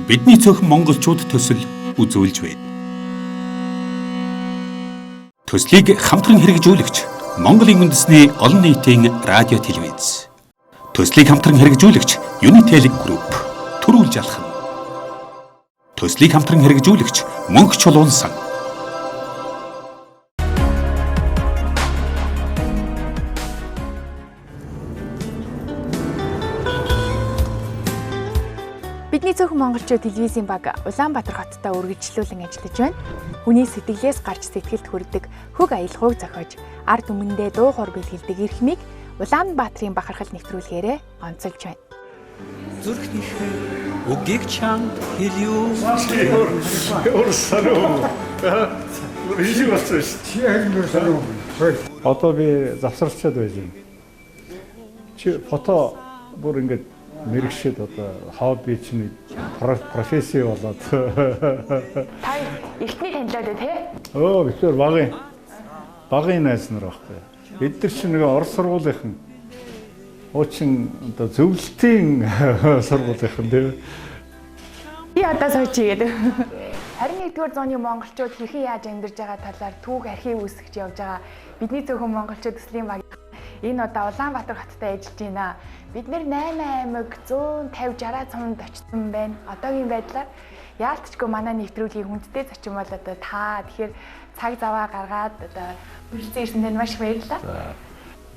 Бидний цөөхөн монголчууд төсөл үзүүлж байна. Төслийг хамтран хэрэгжүүлэгч Монголын үндэсний олон нийтийн радио телевиз. Төслийг хамтран хэрэгжүүлэгч Unitel Group төрүүлж алхам. Төслийг хамтран хэрэгжүүлэгч Мөнх Чулуун сан. Бидний цөөхөн монголчууд телевизийн баг Улаанбаатар хоттой үргэлжлүүлэн ажиллаж байна. Хүний сэтгэлээс гарч сэтгэлд хүрдэг хөг аялгауг зохиож, ард түмэндээ дуу хор бэлгэлдэг эрхмийг Улаанбаатарын бахархал нэвтрүүлгээрээ онцолж байна. Зүрхнийхээ үгийг чамд хэлью. Одоо би завсарчаад байж байна. Чи фото бүр ингэж мэрэгшээд одоо хобби чинь професси болоод. Та эхний танилаад тий? Бид нар багын найз нар байхгүй. Бид нар чинь нэг Орос сургуулийнхан уучин одоо зөвлөлтийн сургуулийнхан тий. Би одоо сууч игээд 21-р зууны монголчууд хэрхэн яаж амьдарч байгаа талаар түүх архив үүсгэж явж байгаа. Бидний цөөхөн монголчууд төслийн баг энэ удаа Улаанбаатар хоттой ажиллаж байна. Бид нэр 8 аймаг 150-60 цомд очсон байна. Одоогийн байдлаар яалтчгүй манай нэвтрүүлгийн хүндтэй зочин бол одоо та тэгэхээр цаг заваа гаргаад одоо хүрэлцэн ирсэн танд маш их баярлалаа.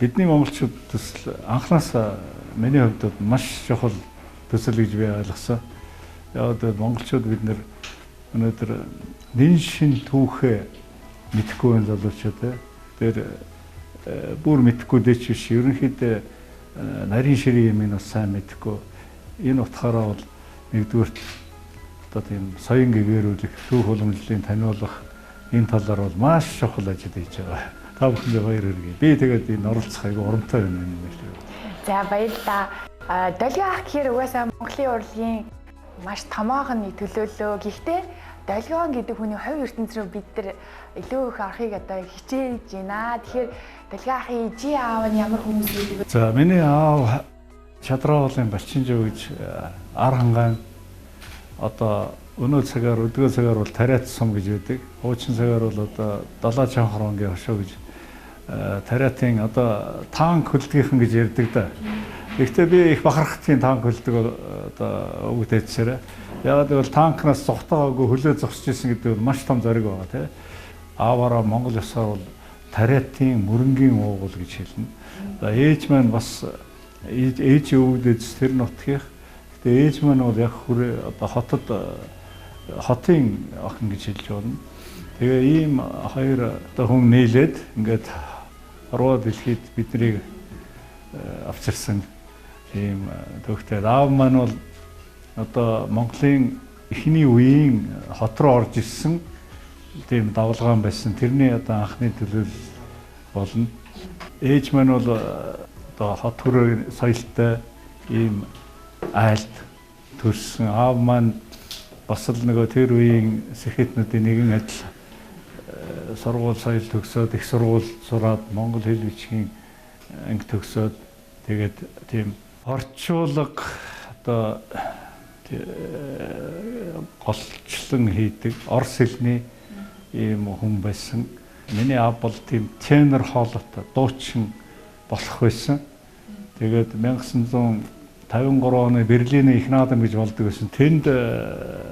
Бидний монголчууд төсөл анхнаасаа миний хувьд маш чухал төсөл гэж би ойлгосон. Яг одоо монголчууд бид нэр өнөөдөр нэн шин түүхээ мэдэхгүй байх залуучууд тэр бүр мэдэхгүй дэч биш. Ерөнхийдөө нарийн ширийн юм бас сайн мэдэхгүй. Энэ утгаараа бол нэгдүгээр одоо тийм соён гэгэрүүлэх, түүх уламжлалын таниулах энэ талаар бол маш чухал ажил хийж байгаа. Та бүхэндээ баяр хүргэе. Би тэгээд энэ оролцох айгүй урамтай байна юм байна. За баярлалаа. Долгион ах гэхээр угаасаа Монголын урлагийн маш томоохон нэг төлөөлөө. Гэхдээ долгион гэдэг хүний хувь ертөнц рүү бид нар илүү их орохыг одоо хичээж байна. Тэгэхээр долгион ахын жи аав нь ямар хүмүүс гэдэг вэ? За миний аав Чадраавлын Балчинжоо гэж ар хангаан одоо өнөө цагаар өдгөө цагаар бол тариат сум гэж үүдэг. Хуучин цагаар бол одоо далаа чанхронгийн хошоо гэж тариатын одоо танк хөлдгийнхэн гэж ярьдаг да. Гэхдээ би их бахархтын танк хөлдөг одоо үг дэжсэрэ. Яг л танкнаас зогтоогоогүй хөлөө зогсож исэн гэдэг бол маш том зориг байгаа тийм. Ааваараа Монгол ёсоор бол тариатын мөрөнгийн уугуул гэж хэлнэ. За ээж маань бас ээж өвгдөж тэр нутгийнх. Тэгээ ээж маань бол яг одоо хотын охин гэж хэлж байна. Тэгээ ийм хоёр одоо хүн нийлээд ингээд ороо дэлхийд биднийг авчирсан ийм төвхтэй. Аав маань бол одоо Монголын эхний үеийн хот руу орж ирсэн тийм давлгаан байсан. Тэрний одоо анхны төлөөлөл болно. Ээж маань бол одоо хот хүрээ соёлтой ийм айлд төрсөн. Аав маань бас л нөгөө тэр үеийн сэхэтнүүдийн нэгэн адил сургууль соёл төгсөөд их сургууль сураад монгол хэл бичгийн анги төгсөөд тэгээд тийм орчуулга одоо голчлон хийдэг орос хэлний ийм хүн байсан. Миний аав бол тийм тенор хоолойтой дуучин болох байсан. Тэгээд 1953 оны Берлиний их наадам гэж болдог байсан. Тэнд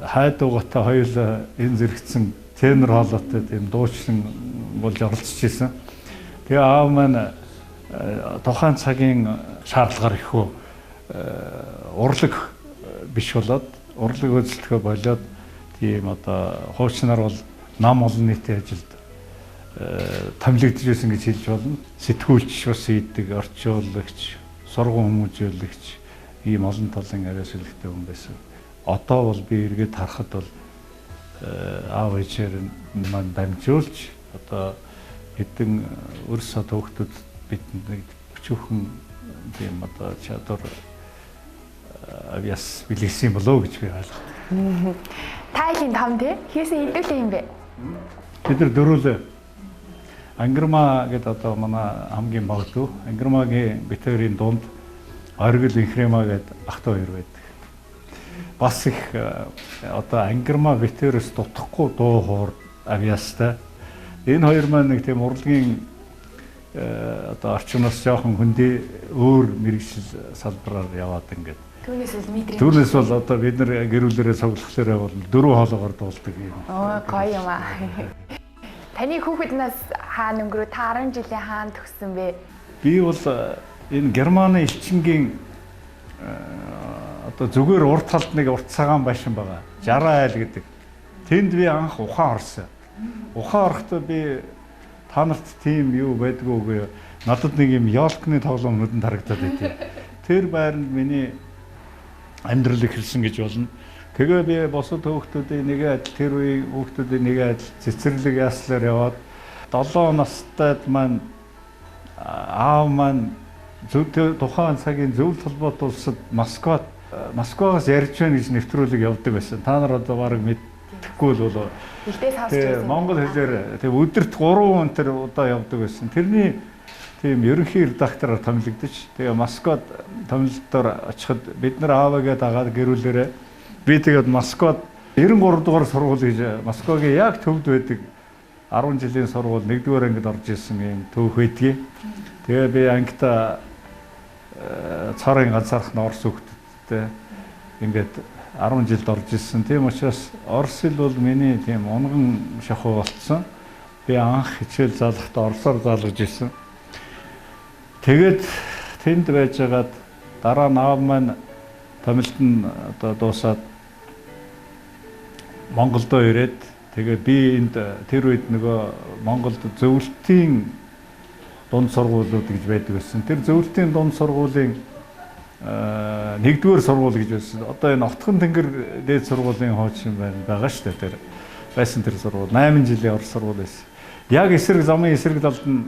хайдуугатай хоёулаа энэ зэрэгцэн тенор хоолойтой тийм дуучин болж оролцож исэн. Тэгээ аав маань тухайн цагийн шаардлагаар ихөө урлаг биш болоод урлаг үйлчлэхэ болоод тийм одоо хуучнаар бол нам олон нийтийн ажилд томилогдож байсан гэж хэлж болно. Сэтгүүлч бас ийдэг, орчуулагч, сургууль хүмүүжүүлэгч ийм олон талын ариусгалтай хүн байсан. Одоо бол би эргээд харахад бол аав ээжээр маань дамжуулж одоо хэдэн өрсө төвхтүүд бидэнд өчүүхэн тийм одоо чадвар авьяас билгсэн болоо гэж би ойлгодог. Тайлын том тий? Хийсэн хэдүүлээ юм бэ? Бид нар дөрөөлөө Ангирмаа гэдэг одоо манай хамгийн богдуу Ангирмаагийн битэрийн дунд Оргил Инхрема гэдэг ах トゥ хоёр байдаг. бас их одоо ангирмаа битээрээс дутхгүй дуу хоор авьяастай. Энэ хоёр маань нэг тийм урлагийн одоо орчноос жоохон хөндөө өөр мэрэгжил салбараар яваад ингээд. Түүнээс бол одоо бид нар гэрүүлээрээ цуглахлаараа бол 4 хоолоогоор дуулдаг юм. Оо гоё юм аа. Таны хүүхэднээс хаана өнгөрөө та 10 жилийн хаана төгссөн бэ? Би бол энэ Германы элчингийн одоо зүгээр урт талд нэг урт цагаан байшин байгаа. 60 айл гэдэг. Тэнд би анх ухаан орсон. Ухаан орохдоо би та нарт тийм юу байдгүй үгүй. Надад нэг юм ёлкны тоглоом нүдэнд харагдаад байдیں۔ Тэр байранд миний амьдрал эхэлсэн гэж болно. Тэгээ би босод хүүхдүүдийн нэг адил тэр үеийн хүүхдүүдийн нэг адил цэцэрлэг яслаар яваад 7 настайд маань аав маань тухайн цагийн зөвлөлт холбоот улсад Москвагаас ярьж байна гэж нэвтрүүлэг явдаг байсан. Та нар одоо бараг мэдхгүй л болоо. Монгол хэлээр тэг өдөрт 3 өнтер удаа явдаг байсан. Тэрний тийм ерөнхий редактороор томилогдож тэгээ Москвад томилолтоор очиход бид нар аавыгаа дагаад гэрүүлээрээ би тэгээд Москвад 93 дугаар сургууль гэж Москвагийн яг төвд байдаг 10 жилийн сургууль 1-р ангид орж исэн юм төөх байдгийг. Тэгээ би ангита царайн ганцаархан орос хүүхдтэй ингээд 10 жилд орж исэн. Тийм учраас орос хэл бол миний тийм унган шахуу болцсон. Би анх хичээл заалахдаа оросоор заалгаж исэн. Тэгээд тэнд байжгаад дараа нь аав маань томилт нь одоо дуусаад Монголдо ирээд тэгээд би энд тэр үед нөгөө Монголд зөвлөлтийн дунд сургуулиуд гэж байдаг байсан. Тэр зөвлөлтийн дунд сургуулийн 1-р сургууль гэж байсан. Одоо энэ Отхон тэнгэр дээд сургуулийн хуучин байгаа шүү дээ. Тэр байсан тэр сургууль 8 жилийн орос сургууль байсан. Яг замын эсрэг талд нь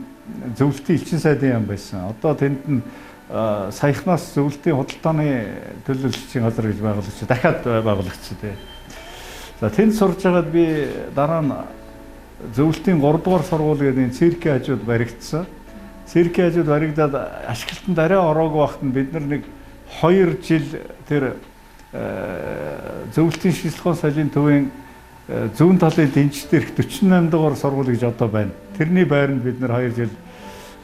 зөвлөлтийн элчин сайдын яам байсан. Одоо тэнд нь саяхнаас зөвлөлтийн худалдааны төлөөлөгчийн газар гэж байгуулагдчих. Дахиад байгуулагдчих тий. За тэнд сурж байгаад би дараа нь зөвлөлтийн 3-р сургууль гэдэг циркийн хажууд баригдсан. Циркийн хажууд баригдаад ашиглалтанд арай ороогүй байхад бид нар нэг 2 жил тэр зөвлөлтийн шийдлэхүүн соёлын төвийн зүүн талын дэнч дээрх 48 дугаар сургууль гэж одоо байна. Тэрний байранд бид нар 2 жил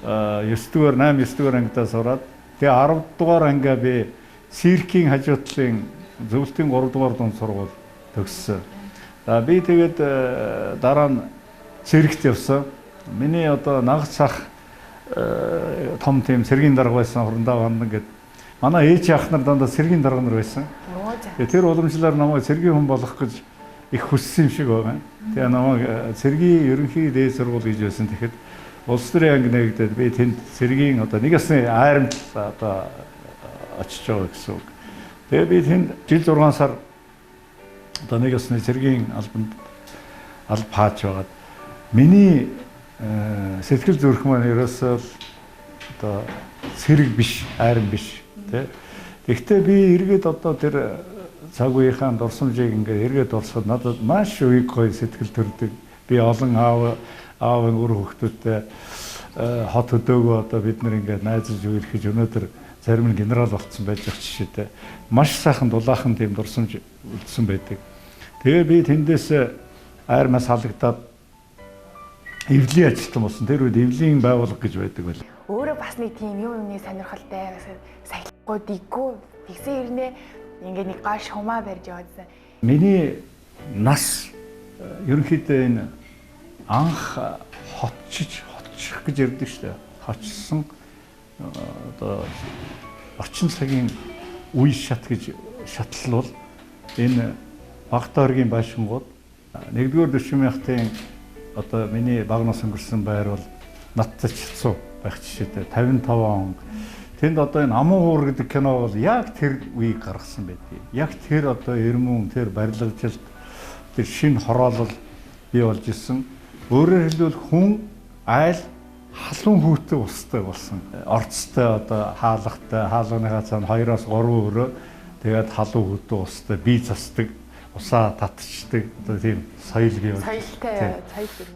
9-р 8-9-р ангидаа сураад тэгээ 10 дугаар ангиа би циркийн хажуудлын зөвлөлтийн 3 дугаар дунд сургууль төгссөн. За би тэгээд дараа нь циркт явсан. Миний одоо нагц ах том тийм цэргийн дарга байсан Хурандаа Вандан гэдэг. Манай ээж ах нар дандаа цэргийн дарга нар байсан. Тэр уламжлалаар намайг цэргийн хүн болох гэж их хүссэн юм шиг байгаа. Тэгээ намайг цэргийн ерөнхий дээд сургууль гэж байсан. Тэгэхэд улс төрийн анги нэгдээд би тэнд цэргийн одоо нэг ясны айрамт одоо очиж байгаа гэсэн үг. Тэгээ би тэнд жил 6 сар одоо нэг ясны цэргийн албанд алба хааж байгаад миний сэтгэл зүрх маань ерөөсөө одоо цэрэг биш, айрам биш тий. Гэхдээ би эргээд одоо тэр цаг үеийнхаа дурсамжийг ингээд эргээд орсоход надад маш их гоё сэтгэл төрдөг. Би олон аавын үр хөвгтүүдтэй хот хөдөөгөө одоо бид нар ингээд найзалж үйлхэж өнөөдөр зарим нь генерал болцсон байж байгаа жишээтэй. Маш сайхан дулаахан тийм дурсамж үлдсэн байдаг. Тэгээ би тэндээс айрмаас халагдаад эвлийн ажилтан болсон. Тэр үед эвлийн байгууллага гэж байдаг байл. Өөрөө бас нэг тийм юмны сонирхолтой сахилгууд иггүй тэгсэн ирнэ ингээд нэг гаш хумаа барьж яваадсан. Миний нас ерөнхийдөө энэ анх хотчих гэж ярьдаг шүү дээ. Хочсон одоо орчин цагийн үе шат гэж шатлал бол энэ Багтааргийн байшингууд 1-р дөшмийнхтийн одоо миний багнаас өнгөрсөн байр бол надтай чицүү байх жишээтэй 55 он. Тэнд одоо энэ Амун хуур гэдэг кино бол яг тэр үеийг гаргасан байдгийг. Яг тэр одоо эрмэн тэр барилгажилт тэр шин хороолол бий болж исэн. Өөрөөр хэлбэл хүн айл халуун хүүтэй устай болсон. Орцтой одоо хаалгатай хаалганыхаа цаана 2-3 өрөө тэгээд халуун хүүтэй устай бие засдаг. Усаа татчихдаг одоо тийм соёл бий болж. Соёлтой соёл.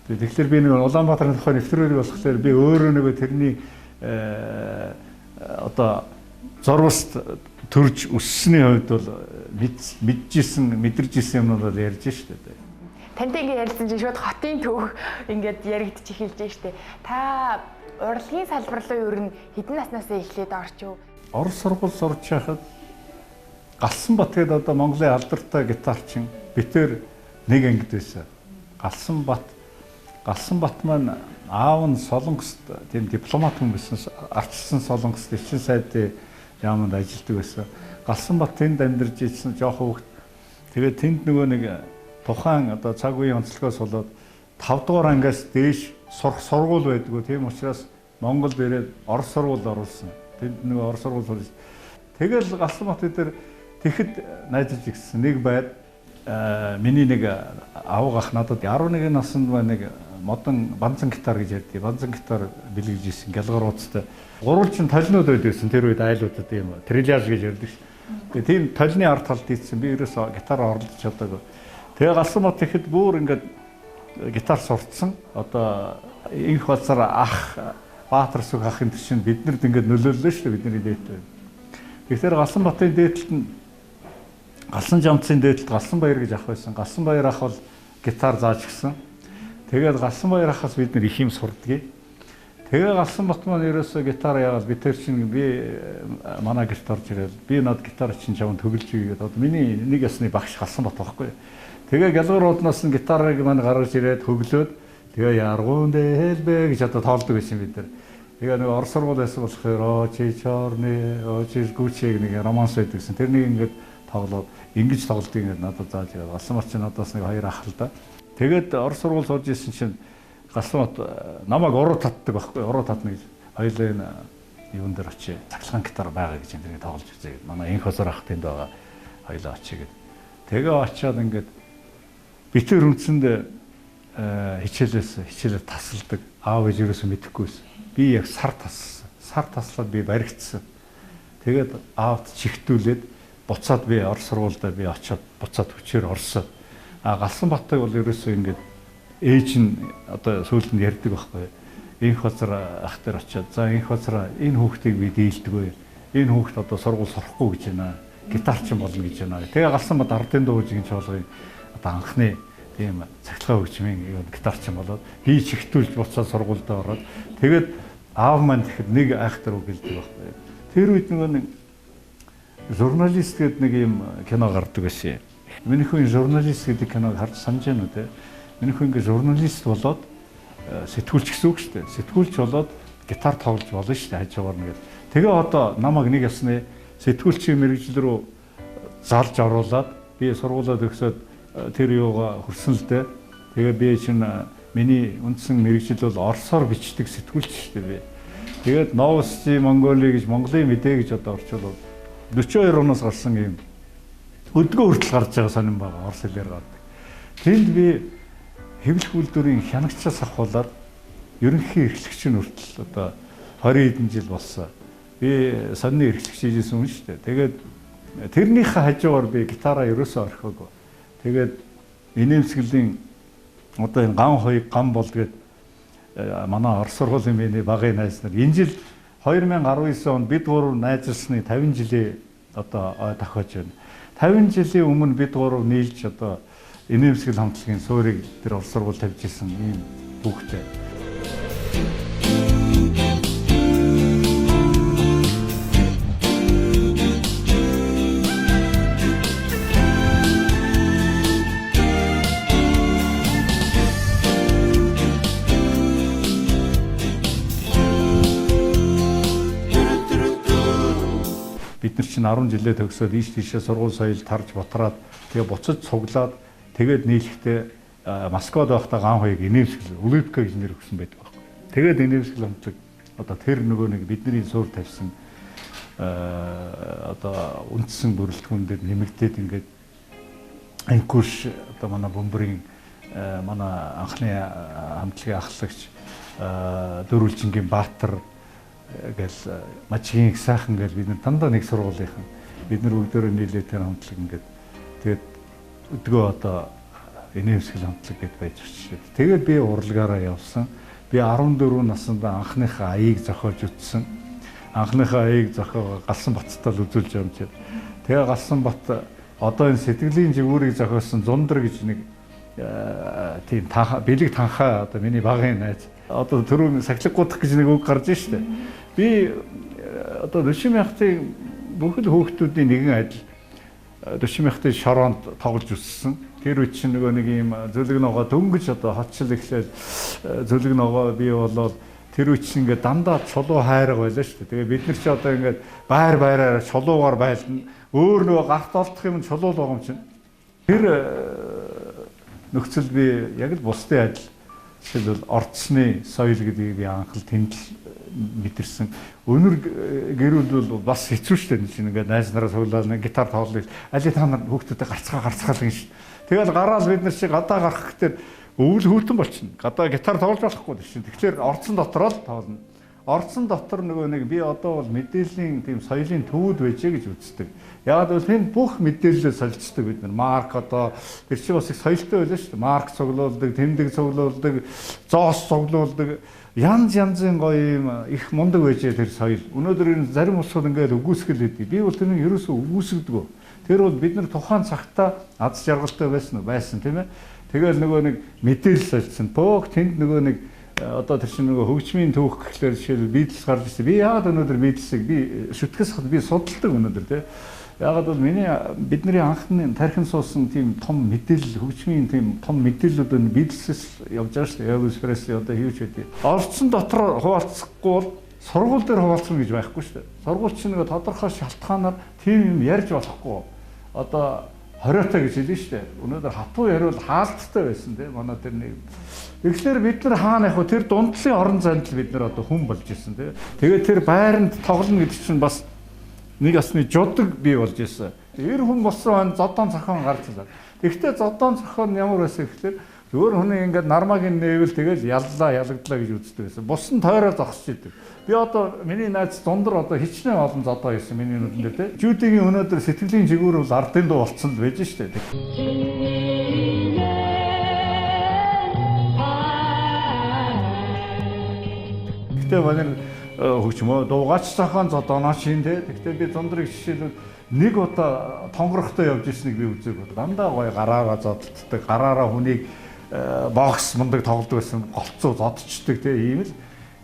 Тэгэхээр би нэг Улаанбаатарын тухай нэвтрүүлэг болохоор би өөрөө нэг тэрний одоо зурвалт төрж өссөний хувьд бол мэдэрч ирсэн юмнууд бол ярьж штэ. Тантай ингэ ярилцсан чинь шууд хотын төв ингээд яригдчих эхэлж штэ. Та урлагийн салбар руу ер нь хэдэн наснаас эхлээд орчих вэ? Орос сургууль сурч байхад Галсанбат гэдэг одоо Монголын алдартай гитарчин битээр нэг ангид байсан. Галсанбат маань аав нь Солонгост тийм дипломат хүн байсан. Арчилсан Солонгост элчин сайдын яамд ажилладаг байсан. Галсанбат тэнд амьдарч ирсэн жоох хүүхэд. Тэгээд тэнд нөгөө нэг тухайн одоо цаг үеийн онцлогоос болоод 5 дугаар ангиас дээш сурах сургууль байдгүй. Тийм учраас Монголд ирээд Орос сургуульд оруулсан. Тэнд нөгөө Орос сургууль сурсан. Тэгэл Галсанбат дээр тэгэхэд найзаж ирсэн нэг байд миний нэг авга ах надад 11 наснд нэг модон банзан гитар гэж ярьдیں۔ Банзан гитар бэлгэж ирсэн гялгаруудтай. Гурвалжин толинууд байдсан тэр үед айлуудад юм трилляж гэж ярьдаг ш. Тэгээ тийм толины ард талд ийдсэн би ерөөсө гитар орлож чадаагүй. Тэгээ Галсанбат ихэд бүр ингээд гитар сурцсан. Одоо инх бацаар ах Баатар сүх ахын чинь биднэрд ингээд нөлөөллөө ш бидний дээдтэй. Тэгэхээр Галсанбатын дээдлэлт нь Галсан жамцын дээдлэлт Галсанбаяр гэж ах байсан. Галсанбаяр ах бол гитар зааж гисэн. Тэгээд Галсанбаяр ахаас бид нэр их юм сурдгийг. Тэгээ Галсанбат маань ерөөсөө гитар яагаад би тэр чинь би манай гэрт орж ирээд би над гитар чинь чамд төгөлж игээд одоо миний нэг ясны багш Галсанбат байхгүй. Тэгээ гялгарууднаас нь гитарыг маань гаргаж ирээд хөглөөд тэгээ яргуун дээлбэ гэж одоо тоолдог байсан бид нар. Тэгээ нэг Орос сургууль байсан болохоор чи чорны чи гүчиг нэг романс байдаг гэсэн. Тэрнийг ингээд тоглоод ингэж тоглолтыг ингээд надад зааж ирээд Галсанбат чинь надаас нэг хоёр ах л да. Тэгээд Орос сургууль сурж ирсэн чинь Галсанбат намайг уруу татдаг байхгүй. Уруу татна гэж хоёулаа юун дээр очие. Цахилгаан гитар байгаа гэж энэ тоглож үзье гэд. Манай инх хосор ах тэнд байгаа. Хоёулаа очие гэд. Тэгээ очиад ингээд битэр үндсэнд хичээлээ тасалдаг. Аав ээж юусэн мэдэхгүйсэн. Би яг сар тассан. Сар таслаад би баригдсан. Тэгээд аавд чихтүүлээд буцаад би Орос сургуультай би очиод буцаад хүчээр орсоо. Галсанбаттайг бол ерөөсөө ингээд ээж нь одоо сүүлд нь ярьдаг байхгүй. Инх бацар ах дээр очиод за инх бацар энэ хүүхдийг би дийлдэггүй. Энэ хүүхд одоо сургууль сурахгүй гэж байна. Гитарчин болно гэж байна. Тэгээ Галсанбат ардын дуугийн чуулгын одоо анхны тийм цахилгаан хөгжмийн гитарчин болоод би чихтүүлж буцаад сургуультай ороод тэгээд аав маань тэгэхэд нэг айхтар үг хэлдэг байхгүй. Тэр үед нэг журналист гэдэг нэг юм кино гардаг байсан. Миний хүн журналист гэдэг киног харж санаж байна уу те. Миний хүн ингээ журналист болоод сэтгүүлч гэсэн үг шүү дээ. Сэтгүүлч болоод гитар тоглож болно шүү дээ хажуугаар нэгээд. Тэгээ одоо намайг нэг ясны сэтгүүлчийн мэргэжил рүү залж оруулаад би сургуулаад өгсөд тэр юугаа хүрсэн л дээ. Тэгээ би чинь миний үндсэн мэргэжил бол орсоор бичдэг сэтгүүлч шүү дээ би. Тэгээд Новости Монголи гэж Монголын мэдээ гэж одоо орчуулаад 42 оноос гарсан юм өдгөө хүртэл гарч байгаа сонирн байгаа орос хэлээр гардаг. Тэнд би хэвлэх үйлдвэрийн хянагчаас ахуулаад ерөнхий эрхлэгчийн хүртэл одоо 20 хэдэн жил болсон. Би сонины эрхлэгч хийжсэн хүн шүү дээ. Тэгээд тэрнийхээ хажуугаар би гитараа ерөөсөө орхиогүй. Тэгээд инээмсэглэлийн одоо энэ ган хоёрыг ган бол гээд манай Орос сургуулийн миний багын найз нар энэ жил 2019 онд бид гурав найзлсны 50 жилийн одоо тохиож байна. 50 жилийн өмнө бид гурав нийлж одоо инээмсэглэл хамтлагийн суурийг тэр Орос сургууль тавьж ирсэн ийм түүхтэй. Бид нар чинь 10 жилээ төгсөөд ийш тийшээ сургууль соёл тарж ботраад тэгээ буцаж цуглаад тэгээд нийлэхдээ Москвад байхдаа ган хоёрыг инээмсэглэл Улыбка гэж нэр өгсөн байдаг байхгүй. Тэгээд инээмсэглэл хамтлаг одоо тэр нөгөө нэг бидний суур тавьсан одоо үндсэн бүрэлдэхүүн дээр нэмэгдээд ингээд анкурш одоо манай бөмбөрийн манай анхны хамтлагийн ахлагч Дөрвөлжингийн Баатар гэл мачгийн их сайхан гэл бид нар дандаа нэг сургуулийнхан бид нар бүгдөө нийлээд тэр хамтлаг ингээд тэгээд өдгөө одоо инээмсэглэл хамтлаг гэд байж очив. Тэгээд би урлагаараа явсан. Би 14 наснда анхныхаа аяыг зохиож үтсэн. анхныхаа аяыг зохиогоо Галсан Баттай л үзүүлж байгаа юм чинь. Тэгээ Галсан Бат одоо энэ сэтгэлийн жигүүрийг зохиосон Зундар гэж нэг тийм бэлэг танхаа одоо миний багын найз. Одоо түрүүн сахилгуудах гэж нэг үг гарч ийн штэ. Би одоо 40 мянгатын бүх л хүүхдүүдийн нэгэн адил 40 мянгатын шороонд тоглож өссөн. Тэр үе чинь нөгөө нэг юм зөвлөг ногоо дөнгөж одоо хотчил ихлээр зөвлөг ногоо бий болоод тэр үе чинь ингээд дандаа чулуу хайрга байлаа шүү дээ. Тэгээ бид нар ч одоо ингээд байраар чулуугаар байлна. Өөр нөгөө гарт олдох юм чулуу л байгаа юм чинь. Тэр нөхцөл би яг л бусдын адил жишээлбэл орцны соёл гэдгийг би анх л тэнд мэдэрсэн. Өнөр гэрүүл бол бас хэцүү шүү дээ. Ингээд найз нараа цуглаад гитар тоглоё. Али та нар хүүхдүүдэд гарцгаал гин шүү. Тэгэл гараал бид нар чи гадаа гарах гэхээр өвөл хүүтэн болчихно. Гадаа гитар тоглож болохгүй шүү. Тэгэхээр орцсон дотроо л тоглоно. Орцсон дотор нөгөө нэг би одоо бол мэдээллийн тийм соёлын төвүүд байжээ гэж үздэг. Яг бол энэ бүх мэдээлэлээ солилцдог бид нар. Марк одоо тэр чинь бас их соёлтой байлаа шүү дээ. Марк цуглуулдаг, тэмдэг цуглуулдаг, зоос цуглуулдаг. Янзын гоё юм их мундаг байжээ тэр соёл. Өнөөдөр энэ зарим улсууд ингээд үгүйсгэл хийдэг. Би бол тэрнийг ерөөсөө үгүйсгдэг. Тэр бол бид нар тухайн цагтаа аз жаргалтай байсан тийм ээ. Тэгэл нөгөө нэг мэдээлэл солилцсон. Бог тэнд нөгөө нэг одоо тэр чинь нөгөө хөгжмийн түүх гэхлээр жишээл Битлз гарч ирсэн. Би яагаад өнөөдөр Битлзийг би шүтгэс хад би судалдаг өнөөдөр тийм. Яагаад бол бидний анхны тархин суусан тийм том мэдээлэл хөгжмийн тийм том мэдээллүүд нь Битлзээс явж байгаа шүү дээ. Elvis Presley одоо хийвч байдгийг. Орцсон дотор хуваалцахгүй бол сургууль дээр хуваалцсан гэж байхгүй шүү дээ. Сургууль чинь нөгөө тодорхой шалтгаанаар тийм юм ярьж болохгүй. Одоо хориотой гэж хэлсэн шүү дээ. Өнөөдөр хатуу яриул хаалттай байсан тийм манай тэр нэг. Тэгэхээр бид нар хаана яг тэр дундлын орон зайд л бид нар одоо хүн болж ирсэн тийм. Тэгээд тэр байранд тоглоно гэдэг чинь бас нэг асны жудаг бий болж ирсэн. Эр хүн болсон зодон цохон гарч ирсэн. Тэгэхдээ зодон цохон ямар байсан гэхээр өөр хүний ингээд нармагийн нээвэл тэгэл ялагдлаа гэж үздэг байсан. Бус нь тойроо зогсож идэг. Би одоо миний найз Зундар одоо хичнээн олон зодоо хийсэн миний нүдэн дээр тийм. Жүүдигийн өнөөдөр сэтгэлийн жигүүр бол ардын дуу болцсон л байж штэ. Гэхдээ манай хөгжмөө дуугач цахан зодооноос шин тийм. Гэхдээ би Зундрыг жишээлбэл нэг удаа тонгорохтой явж ирснийг би үзег. Дандаа гоё гараараа зодтолдог, гараараа хүнийг бокс мундаг тоглодог байсан, голцоо зодчдаг тийм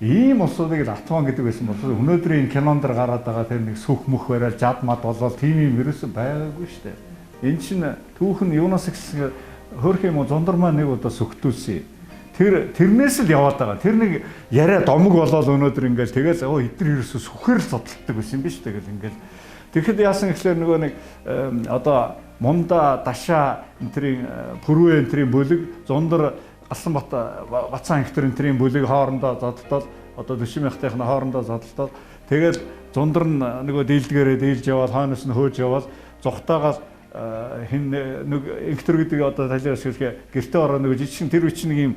ийм усуудыг Латван гэдэг байсан бол өнөөдрийн кинонд дэр гараад байгаа тэр нэг сүх мөх бариад жад мад болоод тийм юм ерөөсөй байгаагүй шүү дээ. Энд чинь түүхэн юунаас ихсэн хөрх юм уу Зундар маань нэг удаа сүхтүүлсэн. Тэрнээс л яваад байгаа. Тэр нэг яриа домог болоод өнөөдөр ингээл тэгэл эдгээр ерөөсөй сүхээр л зодтолдог байсан юм биш тэгэл ингээл. Тэгэхэд яасан гэхлээр нөгөө нэг одоо мунда дашаа энтрийн пүрвэ энтрийн бүлэг Зундар Галсан Бат Бацаан ихтер энтрийн бүлэг хоорондоо зодтол одоо 40 мянгатынхны хоорондоо зодтол тэгэл Зундар нь нөгөө дийлдгээрээ дийлж яваад хойноос нь хөөж яваад зүхтаагаад хин нэг ихтер гэдэг одоо талиас хэлэхэд гэрте ороо нөгөө жижигхэн тэр үеч нэг юм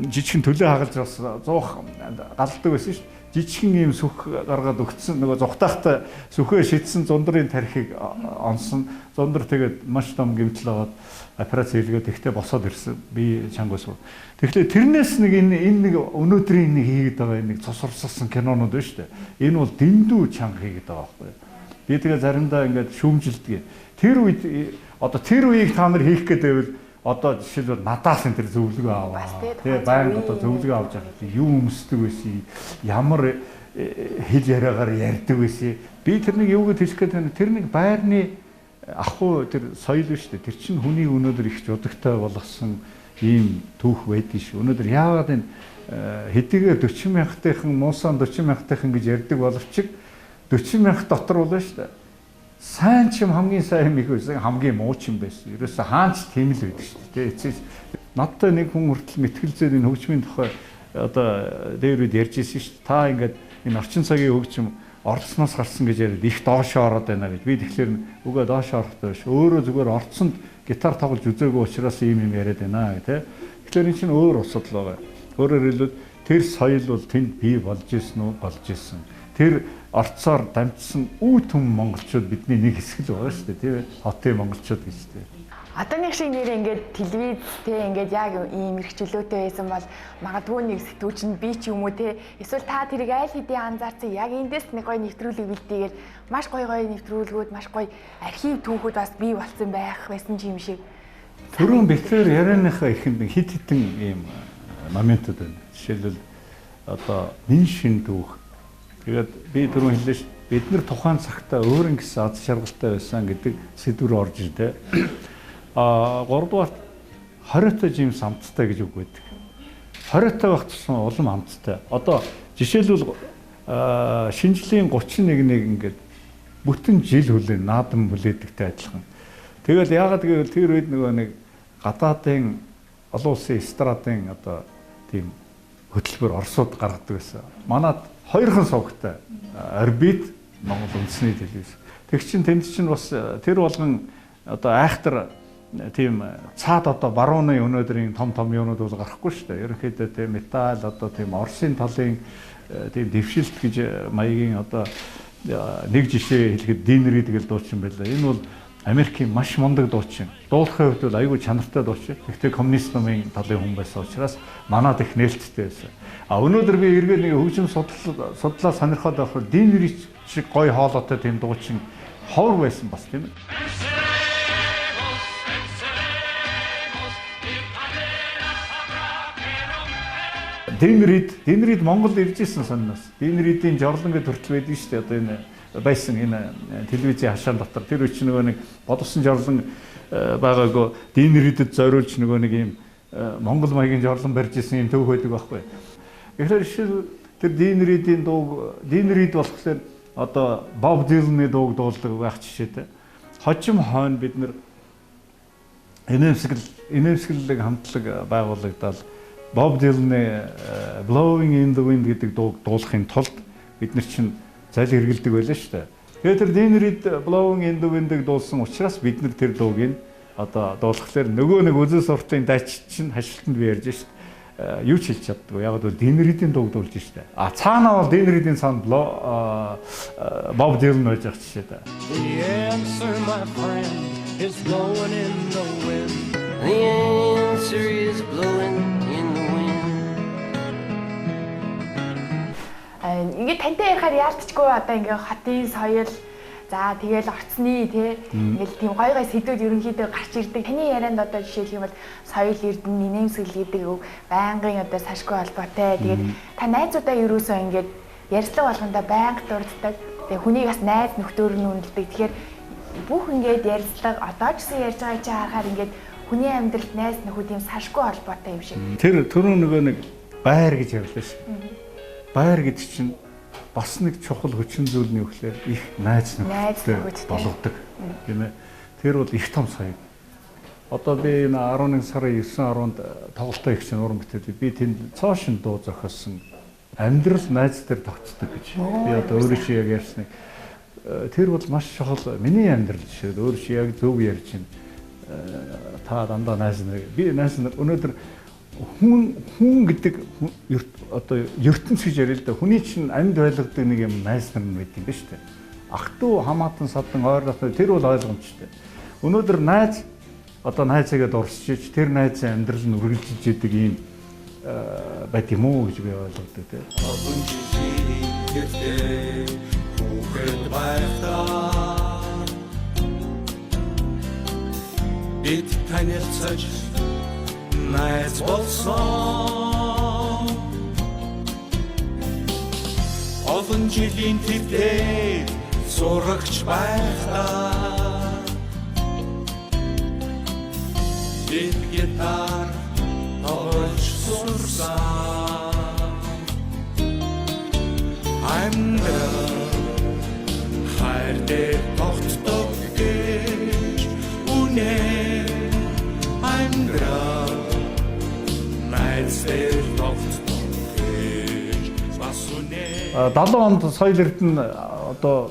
жижигхэн төлөө хагалж бас 100 галдаг байсан шүү дээ. Жижигхэн ийм сүх гаргаад өгцсөн нөгөө зүхтаахтай сүхээ шидсэн Зундрын тархийг онсон. Зундар тэгээд маш том гэмтэл аваад операц хийлгээд ихтэй босоод ирсэн. Би чангаас. Тэгэхээр тэрнээс нэг энэ нэг өнөөдрийн нэг хийгээд байгаа нэг цус урсгасан кинонууд байна шүү дээ. Энэ бол дэндүү чанга хийгээд байгаа байхгүй. Би тэгээ заримдаа ингээд шүүмжилдэг. Тэр үед одоо тэр үеийг та нар хийх гэдэг нь одоо жишээлбэл надаас энэ тэр зөвлөгөө аваа. Тэгээ байнга одоо зөвлөгөө авч байгаа. Юу өмсдөг байсан, ямар хэл яриагаар ярьдаг байсан. Би тэрнийг юуг хэлэх гээд байна. Тэр нэг байрны ахгүй тэр соёл шүү дээ. Тэр чинь хүний өнөөдөр их жудагтай болгосон ийм түүх байдаг шүү. Өнөөдөр яагаад энэ хэдийгээр 40 мянгатынхан муусан 40 мянгатынхан гэж ярьдаг боловч 40 мянга дотор болно шүү дээ. Сайн ч юм хамгийн сайн юм их байсан, хамгийн муу ч юм байсан. Ерөөсө хаач тийм л байдаг шүү дээ. Эцээс надтай нэг хүн хүртэл мэтгэлзээд энэ хөгжмийн тухай одоо дээр үед ярьж ирсэн шүү дээ. Та ингээд энэ орчин цагийн хөгжим орцсноос гарсан гэж яриад их доошоо ороод байна гэж. Би тэгэхээр үгээ доошоо орохгүй биш. Өөрөө зүгээр орцсонд гитар тоглож үзээгүй учраас ийм юм яриад байна гэх тээ. Тэгэхээр энэ чинь өөр асуудал байгаа. Өөрөөр хэлбэл тэр соёл бол тэнд бий болж ирсэн үү? Болж ирсэн. Тэр орцоор дамжсан үе түн монголчууд бидний нэг хэсэг л байгаа шүү дээ, тийм ээ. Хотын монголчууд гэж тийм. Одооных шиг нэр ингээд телевиз те ингээд яг ийм их чөлөөтэй байсан бол магадгүй нэг сэтгүүч нь би ч юм уу те эсвэл та тэрийг аль хэдийн анзаарсан яг эндээс нэг гоё нэвтрүүлэг бэлтээгээл маш гоё нэвтрүүлгүүд маш гоё архив түүхүүд бас бий болсон байх байсан ч юм шиг. Түрүүн битээр ярианыхаа ихэнд хит хитэн ийм моментууд байна. Жишээлбэл одоо нэн шин түүх. Тэгээд би түрүүн хэллээ ш бид нар тухайн цагтаа өөр ингэсэн аз жаргалтай байсан гэдэг сэдвэр орж ирдэ. 3-дугаар хориотой жимс амттай гэж үг байдаг. Хориотой байх тусам улам амттай. Одоо жишээлбэл шинжлэлийн 31-ийг ингээд бүтэн жил хүлээн наадам хүлээдэгтэй адилхан. Тэгэл яагаад гэвэл тэр үед нөгөө нэг гадаадын олон улсын эстрадын одоо тийм хөтөлбөр Оросууд гаргадаг байсан. Манад хоёрхан сувгтай орбит Монгол үндэсний телевиз. Тэг чин тэнд чинь бас тэр болгон одоо айхтар тийм цаад одоо барууны өнөөдрийн том юмнууд бол гарахгүй шүү дээ. Ерөнхийдөө тийм металл одоо тийм Оросын талын тийм дэвшилт гэж маягийн одоо нэг жишээ хэлэхэд Динери тэгэл дуучин байлаа. Энэ бол Америкийн маш мундаг дуучин. Дуулахын хувьд бол айгүй чанартай дуучин. Гэхдээ коммунист намын талын хүн байсан учраас манад их нээлттэй байсан. Өнөөдөр би эргээд нэг хөгжим судлаа сонирхоод байхад Динери шиг гоё хоолойтой тийм дуучин ховор байсан бас тийм ээ. Динерид Монгол ирж исэн санаас. Динеридийн жорлон гэж төртөл байдаг шүү дээ. Одоо энэ байсан энэ телевизийн хашаан дотор тэр үуч нөгөө нэг бодсон жорлон байгаагүй Динеридэд зориулж нөгөө нэг юм Монгол маягийн жорлон барьж исэн юм төв байдаг байхгүй. Тэгэхээр жишээл тэр Динеридийн дуу Динерид болохоор одоо Боб Диланы дууг дуулдаг байх жишээтэй. Хожим хойно бид нэр инээмсэглэг хамтлаг байгуулагдаад Боб Диланы Blowing in the Wind гэдэг дууг дуулахын тулд бид нар чинь зал хэргэлдэг байлаа шүү дээ. Тэгээд тэр Динерид Blowing in the Wind-ийг дуулсан учраас бид нар тэр дуугийг одоо дуулахлаар нөгөө нэг үзэл суртын дайч чинь хашилтанд би ярьж шүү дээ. Юу ч хэлж чаддгүй. Яг бол Динеридийн дууг дуулж шүү дээ. Цаанаа бол Динеридийн цаанд Боб Дилан байж байгаа жишээ дээ. The answer, my friend, is blowing in the wind. The answer is blowing in the wind. Ингээд тантай ярихаар яалтчгүй одоо ингээд хотын соёл за тэгэл орцны тий ингээд тийм гой сэдвүүд ерөнхийдөө гарч ирдэг. Таны ярианд одоо жишээлх юм бол соёл эрдэнэ инээмсэглэл гэдэг үг байнгын одоо сашгүй холбоотой. Тэгээд та найзуудаа ерөөсөө ингээд ярьцлага болгондоо байнга дурддаг. Тэгээд хүнийг бас найз нөхдөөр нь үнэлдэг. Тэгэхээр бүх ингээд ярьцлага одоо ч гэсэн ярьж байгаа чи харахаар ингээд хүний амьдралд найз нөхөд тийм сашгүй холбоотой юм шиг. Тэр түрүү нөгөө нэг байр гэж ярьлаа шүү. Байр гэдэг чинь бас нэг чухал хүчин зүйл нь юу гэхээр их найз нөхөдтэй болгодог тийм ээ. Тэр бол их том соёл. Одоо би энэ 11 сарын 9-10-нд тоглолтоо их чинь уран бүтээлээ би тэнд цоошин дуу зохиосон амьдрал найз дээр тогтдог гэж. Би одоо өөрөө чи яг ярьсныг тэр бол маш чухал миний амьдрал жишээ. Өөрөө чи яг зөв ярьж байна. Та дандаа найз нар би найз нар өнөөдөр хүн гэдэг одоо ертөнц гэж яриа л да. Хүний чинь амьд байлгадаг нэг юм найз нар нь байдаг юм ба шүү дээ. Ах トゥ хамаатан садан ойрлолтой тэр бол ойлгомжтой. Өнөөдөр найз одоо найзаагаа дурсчиж тэр найзын амьдрал нь үргэлжилж идэг юм байт юм уу гэж би ойлгодог тийм. Бид танилцаж найз болсон олон жилийн тэвдээ сурагч байхдаа бид гитар тоглож сурсан амьдрал хайр дээр тогтдог гэж үнэ амьдрал найз дээр тогтдог гэж бас үнэ 70 онд соёл эрдэнэ одоо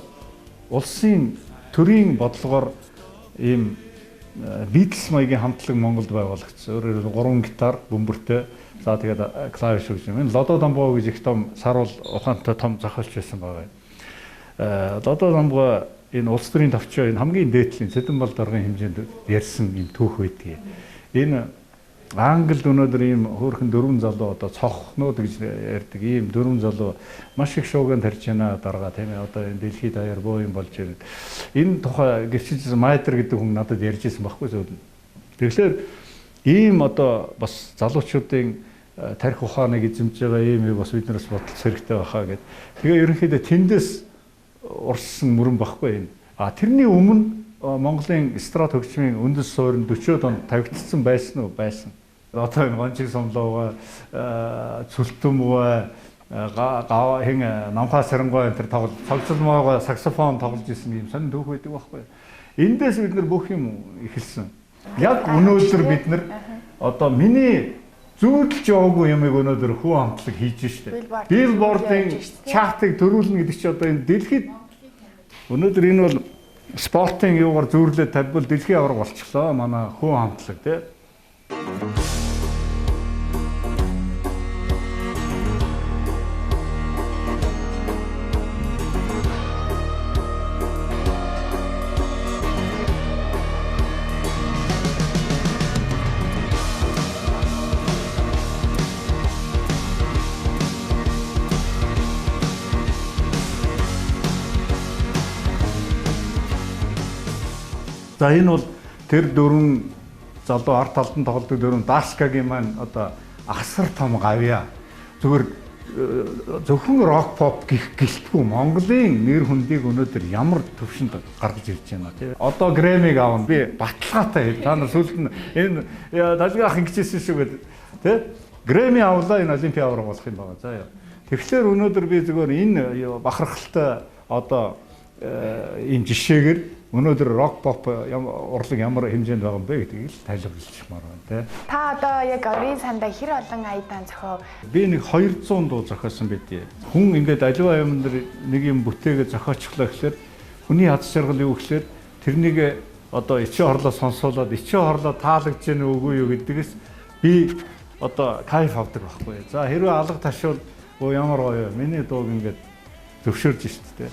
улсын төрийн бодлогоор ийм Beatles маягийн хамтлаг Монголд байгуулагдсан. Өөрөөр хэлбэл 3 гитар, бөмбөртэй, за тэгээд клавиш гэж юм. Энэ Лодо Дамбоо гэж их том саруул ухаантай том зохиолч байсан байгаа. Лодо Дамбоо энэ улс төрийн товчоо энэ хамгийн дээдлийн Цэдэнбал даргын хэмжээнд ярьсан юм түүх байдгийг. Энэ Англид өнөөдөр ийм хөөрхөн дөрвөн залуу одоо цохнууд гэж ярьдаг ийм дөрвөн залуу маш их шуугинд тарьж байна дарга тийм ээ одоо энэ дэлхийд даяар боо юм болж байна. Энэ тухай гэрчилсэн Майдер гэдэг хүн надад ярьж ирсэн байхгүй зөв. Тэгэхээр ийм одоо бас залуучуудын тарих ухааныг эзэмж байгаа ийм бас биднээс бодлох хэрэгтэй байхаа гэд. Тэгээ ерөнхийдөө тэндээс урссан мөрөн байхгүй энэ. Тэрний өмнө Монголын эстрад хөгжмийн үндэс суурин 40-од онд тавигдсан байсан уу? Байсан. Одоо энэ гончиг сомлоогоо цүлтэмгөө хин намхаа сарангой энэ тоглолмоогоо саксофон тоглож исэн юм сонир түүх байдаг байхгүй. Эндээс бид нар бүх юм эхэлсэн. Яг өнөөдөр бид нар одоо миний зүүдэлж яваагүй юмыг өнөөдөр хүн хамтлаг хийж штэ. Billboard-ын чартыг төрүүлнэ гэдэг чи одоо энэ дэлхийд өнөөдөр энэ бол спортын юугаар зүүрлээд тавьбал дэлхийн аварга болчихлоо манай хүн хамтлаг тий. За энэ бол тэр дөрвөн залуу арт талдан тоглодог дөрвөн Даскагийн маань одоо асар том гавья. Зүгээр зөвхөн рок поп гэлтгүй Монголын нэр хүндийг өнөөдөр ямар төвшөнд гаргаж ирж байна тий. Одоо Грэмиг аавна би баталгаатай та нар сүлд нь энэ далгаах ингэжсэн шүү гэдэг тий. Грэми авлаа энэ олимпийн авраг болох юм байна. За яа. Тэгэхээр өнөөдөр би зөвхөн энэ бахархалтай одоо ийм жишээгээр өнөөдөр рок поп урлаг ямар хэмжээнд байгаа юм бэ гэдгийг л тайлбарлажмаар байна тий. Та одоо яг орийн сандаа хэр олон аядан зохио? Би нэг 200 дуу зохиосон байдгийг. Хүн ингээд аливаа юм дээр нэг юм бүтээгээ зохиочлоо гэхэлэр хүний аз жаргал юу гэхэлэр тэрнийг одоо ичээ хорлоо сонсоолоод ичээ хорлоо таалагдж гэнэ үгүй юу гэдгээс би одоо кайф авдаг байхгүй. За хэрвээ алга ташвал ямар гоё миний дууг ингээд зөвшөөрж штт тий.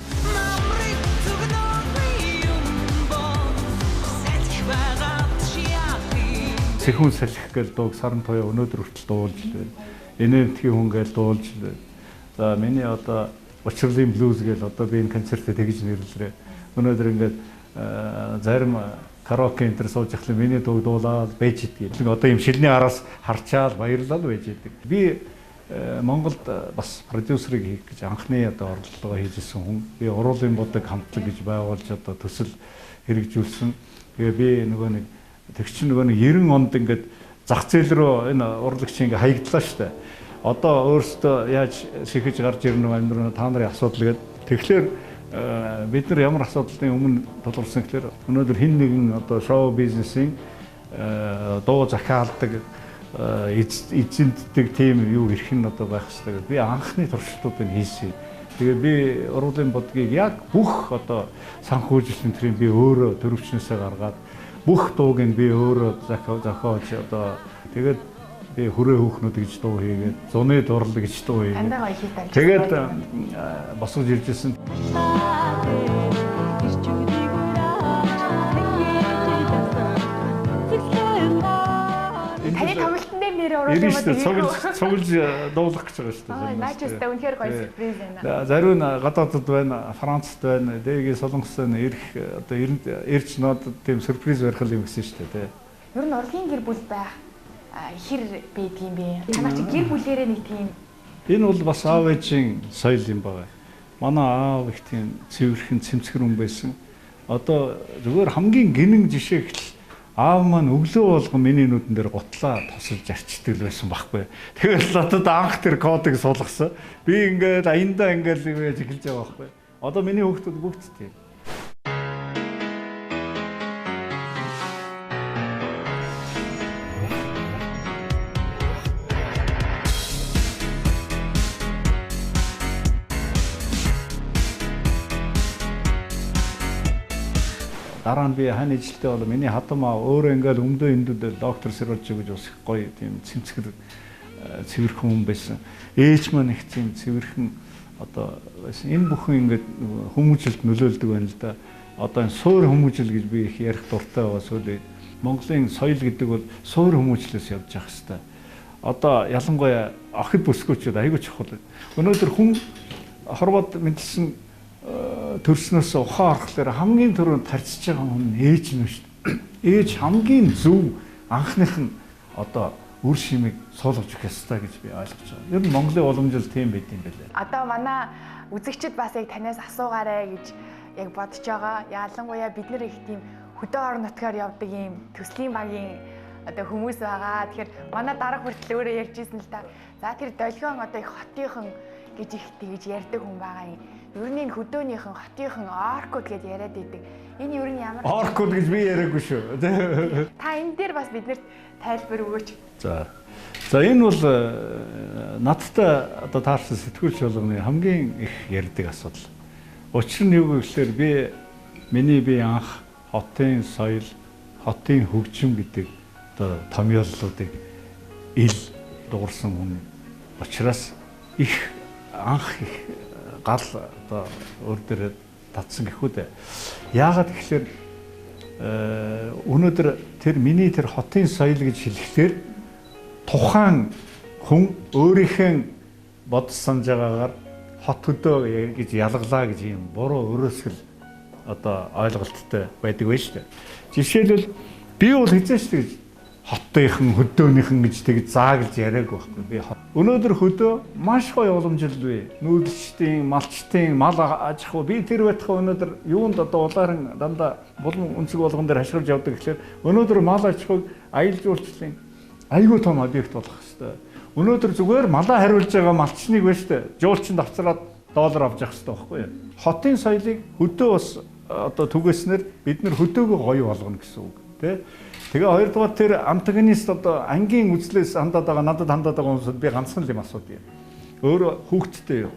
Сэхүүн салхи гэж дууг саран туяа өнөөдөр хүртэл дуулж байна. Энэтхий хүн гэж дуулж байна. За миний одоо Учрлын блюз гэж одоо би энэ концертыг тэгж нэрлэлээ. Өнөөдөр ингээд зарим караоке энтер сууж ихлээр миний дууг дуулаад байж идэг. Одоо юм шилний араас харчаал баярлал байж идэг. Би Монголд бас продюсерыг хийх гэж анхны одоо оролдлогоо хийжсэн хүн. Би уруулын бодог хамтлаг гэж байгуулж одоо төсөл хэрэгжүүлсэн. Тэгээ би нөгөө нэг тэгч нөгөө нэг 90 онд ингээд зах зээл рүү энэ урлагч ингээ хаягдлаа штэ. Одоо өөрөөсөө яаж сэхэж гарч ирнэ амьдрал та нарын асуудал гэдэг. Тэгэхээр бид нар ямар асуудлын өмнө тулгарсан гэхээр өнөөдөр хин нэгэн одоо шоу бизнесийн дуу захиалдаг эзэнтдэг тийм юу ирэх нь одоо байх хэрэгтэй гэдэг. Би анхны туршилтуудыг хийсэн. Тэгээ би уруулын бодгийг яг бүх одоо санхүүжилтийн төрийн би өөрөө төрөвчнөөсөө гаргаад бүх дууг нь би өөрөө зохиож одоо тэгээд би хүрээ хөөхнүүд гэж дуу хийгээд зуны дурлал гэж дуу хийгээд тэгээд босгож иржсэн. Таны тоглолтын дээр нэр оруулах цуглж дуулах гэж байгаа шүү дээ. Наачстай үнэхээр гоё сюрприз байна. Зарим нь гадаадд байна, Францад байна, дээгээ Солонгос байна, ирэх одоо эрч нодод тийм сюрприз барих юм гэсэн шүү дээ. Ер нь урлагийн гэр бүл байх хэр байдаг юм бэ? Танаа чи гэр бүлээрээ нэг тийм энэ бол бас аав ээжийн соёл юм байна. Манай аав их тийм цэвэрхэн цэмцгэр хүн байсан. Одоо зүгээр хамгийн гинэн жишээ гэхэл аав маань өглөө болгон миний нүдэн дээр гутлаа тосолж арчдаг байсан байхгүй. Тэгэл надад анх тэр кодыг суулгасан. Би ингээд аяндаа ингээд яаж эхэлж байгаа байхгүй. Одоо миний хүүхдүүд бүгд тийм. Дараа нь би хань ижилтэй бол миний хатам аа өөрөө ингээл өмдөө эндүүд доктор Сэрвэж гэж бас гоё тийм цэмцгэр цэвэрхэн хүн байсан. Ээж маань их тийм цэвэрхэн одоо байсан. Энэ бүхэн ингээд хүмүүжлэлд нөлөөлдөг байна л да. одоо энэ суур хүмүүжил гэж би их ярих дуртай байгаа сүүлийн Монголын соёл гэдэг бол суур хүмүүжлээс явж явах хэрэгтэй. Одоо ялангуяа охид бүсгүүчүүд айгүй чухал. Өнөөдөр хүн хорвоод мэдсэн төрснөөс ухаан орхлоор хамгийн түрүүнд тарчж байгаа хүн ээж нь шүү дээ. Ээж хамгийн зөв анхных нь одоо үр шимийг суулгаж өгөх ёстой гэж би ойлгож байгаа. Ер нь Монголын уламжлал тийм байт юм байлээ. Одоо манай үзэгчид бас яг танаас асуугаарэ гэж яг бодож байгаа. Ялангуяа бид нэр их тийм хөдөө орон нутгаар явдаг ийм төслийн багийн одоо хүмүүс байгаа. Тэгэхээр манай дарга хүртэл өөрөө ярьжсэн л да. За тэр долгион одоо их хотынхан гэж их тэгж ярьдаг хүн байгаа юм. Ер нь хөдөөнийхэн хотынхан оркууд гэж яриад идэг. Энэ ер нь ямар оркууд гэж би яриаггүй шүү. Та энэ дээр бас биднэрт тайлбар өгөөч. За энэ бол надтай одоо таарсан сэтгүүлч болгоны хамгийн их ярьдаг асуудал. Учир нь юу гэвэл миний анх хотын соёл, хотын хөгжим гэдэг одоо томьёоллуудыг ил дуурсан хүн учраас их анх их гал одоо өөр дээрээ татсан гэхүү дээ. Яагаад гэвэл өнөөдөр тэр миний тэр хотын соёл гэж хэлэхдээ тухайн хүн өөрийнхөө бодож санаж байгаагаар хот хөдөө гэж ялгалаа гэж юм буруу өрөөсгөл одоо ойлголттой байдаг байж тээ. Жишээлбэл би бол хизээч тэгж хотынхан хөдөөнийхэн гэж тэгж зааглаж яриаггүй байхгүй. Би өнөөдөр хөдөө маш гоё уламжлал бий. Нүүдэлчдийн, малчтын, мал аж ахуй би тэр байтхаа өнөөдөр юунд одоо улаан дандаа булан өнцөг болгон дээр хашгирж явдаг гэхэлэр өнөөдөр мал аж ахуйг аялал жуулчлалын айгүй том объект болох хэвээр. Өнөөдөр зүгээр малаа хариулж байгаа малчныг байна шүү дээ. Жуулчин давцраад доллар авч явах хэрэгтэй байхгүй юу? Хотын соёлыг хөдөө бас одоо түгээснээр бид нар хөдөөгөө гоё болгоно гэсэн үг тий. Тэгээ хоёрдугаар тэр антагонист одоо ангийн үзлээс хандаад байгаа надад хандаад байгаа хүмүүсд би ганцхан л юм асуудаг юм. Өөр хүүхэдтэй юу?